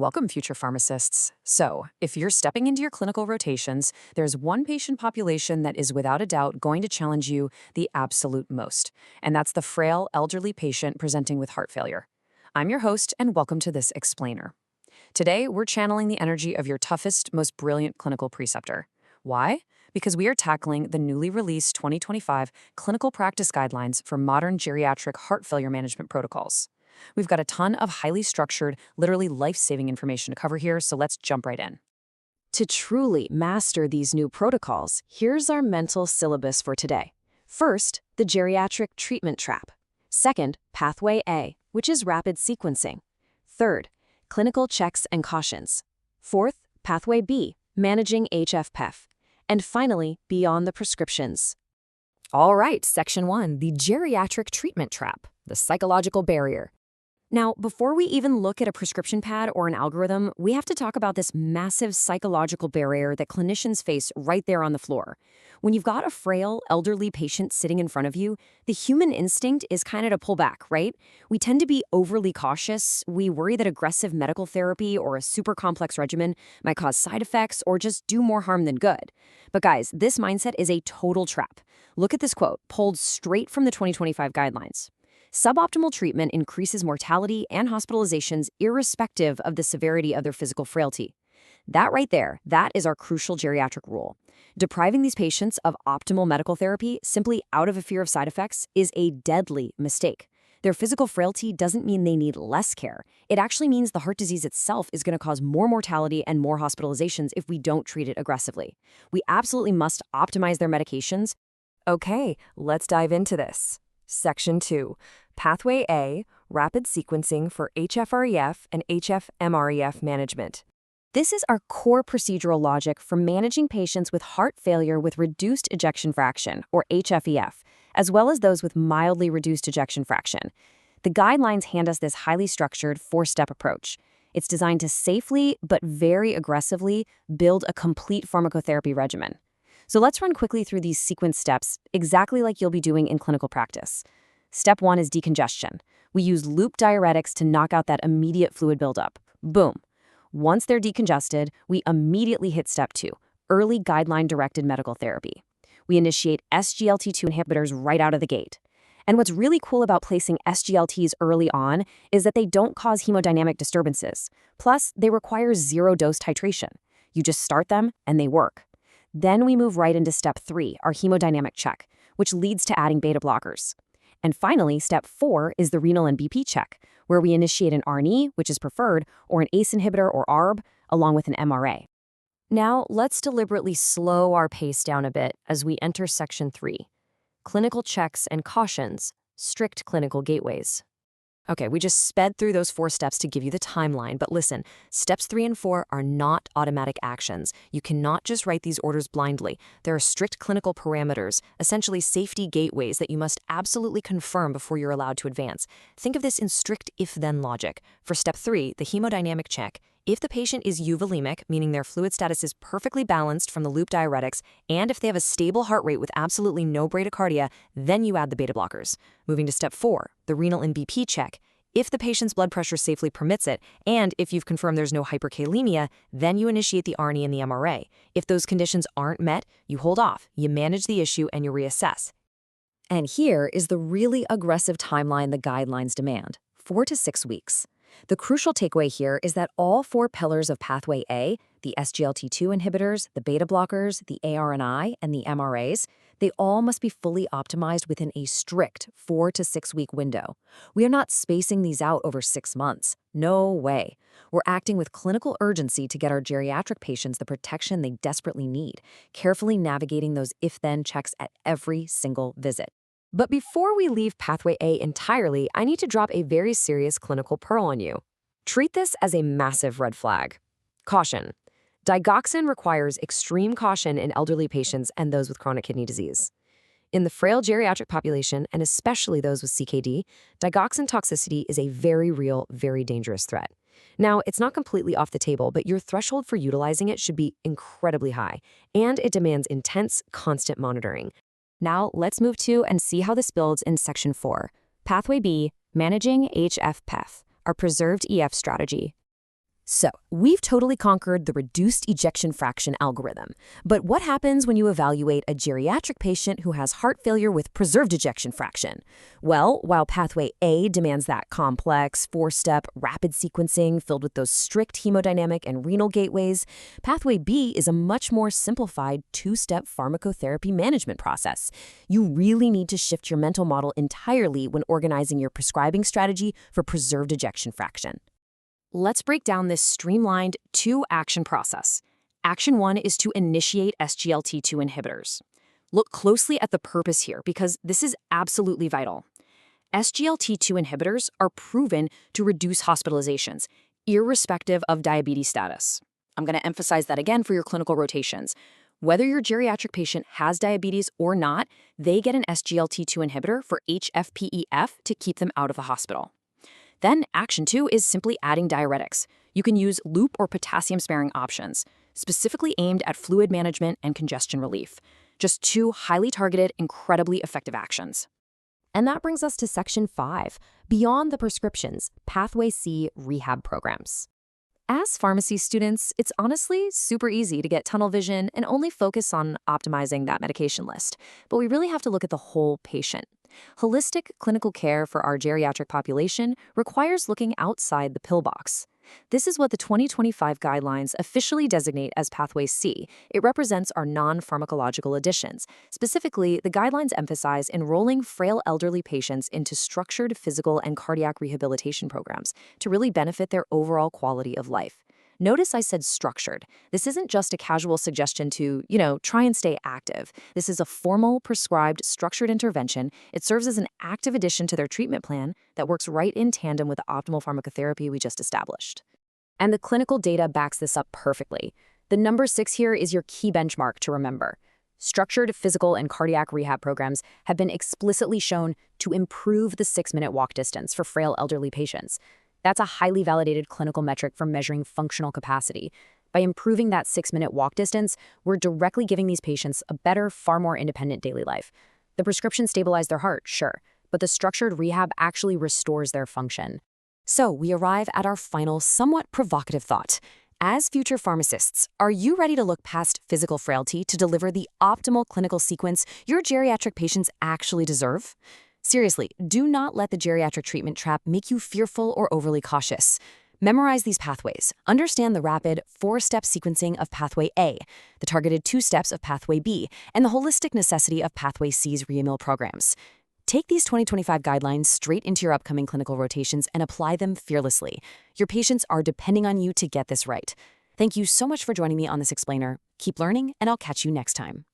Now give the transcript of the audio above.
Welcome, future pharmacists. So, if you're stepping into your clinical rotations, there's one patient population that is without a doubt going to challenge you the absolute most, and that's the frail, elderly patient presenting with heart failure. I'm your host, and welcome to this explainer. Today, we're channeling the energy of your toughest, most brilliant clinical preceptor. Why? Because we are tackling the newly released 2025 Clinical Practice Guidelines for Modern Geriatric Heart Failure Management Protocols. We've got a ton of highly structured, literally life-saving information to cover here, so let's jump right in. To truly master these new protocols, here's our mental syllabus for today. First, the geriatric treatment trap. Second, Pathway A, which is rapid sequencing. Third, clinical checks and cautions. Fourth, Pathway B, managing HFpEF. And finally, beyond the prescriptions. All right, Section 1, the geriatric treatment trap, the psychological barrier. Now, before we even look at a prescription pad or an algorithm, we have to talk about this massive psychological barrier that clinicians face right there on the floor. When you've got a frail, elderly patient sitting in front of you, the human instinct is kind of to pull back, right? We tend to be overly cautious. We worry that aggressive medical therapy or a super complex regimen might cause side effects or just do more harm than good. But guys, this mindset is a total trap. Look at this quote, pulled straight from the 2025 guidelines. Suboptimal treatment increases mortality and hospitalizations irrespective of the severity of their physical frailty. That right there, that is our crucial geriatric rule. Depriving these patients of optimal medical therapy simply out of a fear of side effects is a deadly mistake. Their physical frailty doesn't mean they need less care. It actually means the heart disease itself is going to cause more mortality and more hospitalizations if we don't treat it aggressively. We absolutely must optimize their medications. Okay, let's dive into this. Section 2, Pathway A, Rapid Sequencing for HFrEF and HFmrEF Management. This is our core procedural logic for managing patients with heart failure with reduced ejection fraction, or HFEF, as well as those with mildly reduced ejection fraction. The guidelines hand us this highly structured four-step approach. It's designed to safely, but very aggressively, build a complete pharmacotherapy regimen. So let's run quickly through these sequence steps, exactly like you'll be doing in clinical practice. Step 1 is decongestion. We use loop diuretics to knock out that immediate fluid buildup. Boom. Once they're decongested, we immediately hit step 2, early guideline-directed medical therapy. We initiate SGLT2 inhibitors right out of the gate. And what's really cool about placing SGLTs early on is that they don't cause hemodynamic disturbances. Plus, they require zero-dose titration. You just start them, and they work. Then we move right into step 3, our hemodynamic check, which leads to adding beta blockers. And finally, step 4 is the renal and BP check, where we initiate an ARNI, which is preferred, or an ACE inhibitor or ARB, along with an MRA. Now, let's deliberately slow our pace down a bit as we enter section 3, clinical checks and cautions, strict clinical gateways. Okay, we just sped through those 4 steps to give you the timeline, but listen, steps 3 and 4 are not automatic actions. You cannot just write these orders blindly. There are strict clinical parameters, essentially safety gateways that you must absolutely confirm before you're allowed to advance. Think of this in strict if-then logic. For step 3, the hemodynamic check, if the patient is euvolemic, meaning their fluid status is perfectly balanced from the loop diuretics, and if they have a stable heart rate with absolutely no bradycardia, then you add the beta blockers. Moving to step 4, the renal and BP check. If the patient's blood pressure safely permits it, and if you've confirmed there's no hyperkalemia, then you initiate the ARNI and the MRA. If those conditions aren't met, you hold off, you manage the issue, and you reassess. And here is the really aggressive timeline the guidelines demand, 4 to 6 weeks. The crucial takeaway here is that all 4 pillars of Pathway A, the SGLT2 inhibitors, the beta blockers, the ARNI, and the MRAs, they all must be fully optimized within a strict 4 to 6 week window. We are not spacing these out over 6 months. No way. We're acting with clinical urgency to get our geriatric patients the protection they desperately need, carefully navigating those if-then checks at every single visit. But before we leave Pathway A entirely, I need to drop a very serious clinical pearl on you. Treat this as a massive red flag. Caution. Digoxin requires extreme caution in elderly patients and those with chronic kidney disease. In the frail geriatric population, and especially those with CKD, digoxin toxicity is a very real, very dangerous threat. Now, it's not completely off the table, but your threshold for utilizing it should be incredibly high, and it demands intense, constant monitoring. Now, let's move to and see how this builds in Section 4, Pathway B, Managing HFpEF, our preserved EF strategy. So, we've totally conquered the reduced ejection fraction algorithm. But what happens when you evaluate a geriatric patient who has heart failure with preserved ejection fraction? Well, while pathway A demands that complex, four-step, rapid sequencing filled with those strict hemodynamic and renal gateways, pathway B is a much more simplified two-step pharmacotherapy management process. You really need to shift your mental model entirely when organizing your prescribing strategy for preserved ejection fraction. Let's break down this streamlined two-action process. Action 1 is to initiate SGLT2 inhibitors. Look closely at the purpose here because this is absolutely vital. SGLT2 inhibitors are proven to reduce hospitalizations, irrespective of diabetes status. I'm going to emphasize that again for your clinical rotations. Whether your geriatric patient has diabetes or not, they get an SGLT2 inhibitor for HFpEF to keep them out of the hospital. Then action 2 is simply adding diuretics. You can use loop or potassium-sparing options, specifically aimed at fluid management and congestion relief. Just two highly targeted, incredibly effective actions. And that brings us to Section 5, Beyond the Prescriptions, Pathway C Rehab Programs. As pharmacy students, it's honestly super easy to get tunnel vision and only focus on optimizing that medication list. But we really have to look at the whole patient. Holistic clinical care for our geriatric population requires looking outside the pill box. This is what the 2025 guidelines officially designate as Pathway C. It represents our non-pharmacological additions. Specifically, the guidelines emphasize enrolling frail elderly patients into structured physical and cardiac rehabilitation programs to really benefit their overall quality of life. Notice I said structured. This isn't just a casual suggestion to, try and stay active. This is a formal, prescribed, structured intervention. It serves as an active addition to their treatment plan that works right in tandem with the optimal pharmacotherapy we just established. And the clinical data backs this up perfectly. The number 6 here is your key benchmark to remember. Structured physical and cardiac rehab programs have been explicitly shown to improve the 6-minute walk distance for frail elderly patients. That's a highly validated clinical metric for measuring functional capacity. By improving that 6-minute walk distance, we're directly giving these patients a better, far more independent daily life. The prescription stabilized their heart, sure, but the structured rehab actually restores their function. So we arrive at our final, somewhat provocative thought. As future pharmacists, are you ready to look past physical frailty to deliver the optimal clinical sequence your geriatric patients actually deserve? Seriously, do not let the geriatric treatment trap make you fearful or overly cautious. Memorize these pathways. Understand the rapid 4-step sequencing of Pathway A, the targeted 2 steps of Pathway B, and the holistic necessity of Pathway C's re-meal programs. Take these 2025 guidelines straight into your upcoming clinical rotations and apply them fearlessly. Your patients are depending on you to get this right. Thank you so much for joining me on this explainer. Keep learning, and I'll catch you next time.